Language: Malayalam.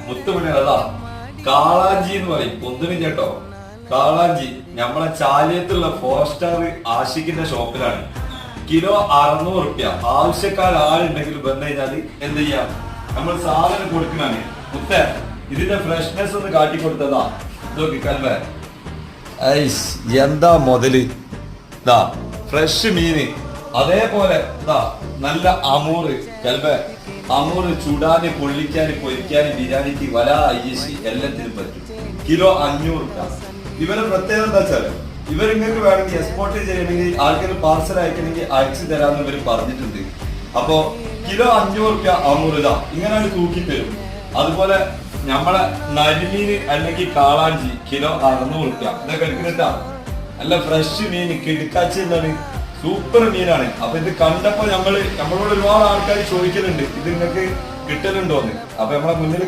മുത്തുമണി അതാ കാളാഞ്ചി എന്ന് പറയും. ഒന്നിനും കേട്ടോ, കാളാഞ്ചി നമ്മളെ ചാലിയത്തുള്ള 4 സ്റ്റാർ ആഷിഖിന്റെ ഷോപ്പിലാണ്. കിലോ 600 റുപ്യ. ആവശ്യക്കാർ ആളുണ്ടെങ്കിൽ വന്നു കഴിഞ്ഞാൽ എന്ത് ചെയ്യാം, നമ്മൾ സാധനം കൊടുക്കണാണ്. മുത്ത ഇതിന്റെ ഫ്രഷ്നെസ് ഒന്ന് കാട്ടിക്കൊടുത്തതാ. നോക്കി കൽവേ, എന്താ മുതല്, ഇതാ ഫ്രഷ് മീന്. അതേപോലെ ഇതാ നല്ല അമൂറ് കൽവേ. അമൂറ് ചുടാന്, പൊള്ളിക്കാന്, പൊരിക്കാന്, ബിരിയാണിക്ക്, വല അയ്യശി എല്ലാത്തിനും പറ്റും. കിലോ 500 റുപ്യ. ഇവരെ പ്രത്യേകത എന്താ വെച്ചാല് ഇവരിങ്ങൾക്ക് വേണമെങ്കിൽ എക്സ്പോർട്ട് ചെയ്യണമെങ്കിൽ ആൾക്കാർ പാർസൽ അയക്കണമെങ്കിൽ അയച്ചു തരാമെന്ന് ഇവർ പറഞ്ഞിട്ടുണ്ട്. അപ്പോ കിലോ 500 റുപ്യ അമൂറ് ഇതാ ഇങ്ങനെ തൂക്കി തരും. അതുപോലെ നമ്മളെ നരിമീന് അല്ലെങ്കിൽ കാളാഞ്ചി കിലോ 600 റുപ്യ. ഇതൊക്കെ എടുക്കുന്നിട്ടാ നല്ല ഫ്രഷ് മീൻ, കിടക്കാച്ചി എന്താണ് സൂപ്പർ മീനാണ്. അപ്പൊ ഇത് കണ്ടപ്പോ നമ്മളോട് ഒരുപാട് ആൾക്കാർ ചോദിക്കുന്നുണ്ട് ഇത് നിങ്ങൾക്ക് കിട്ടലുണ്ടോന്ന്. അപ്പൊ നമ്മളെ മുന്നിൽ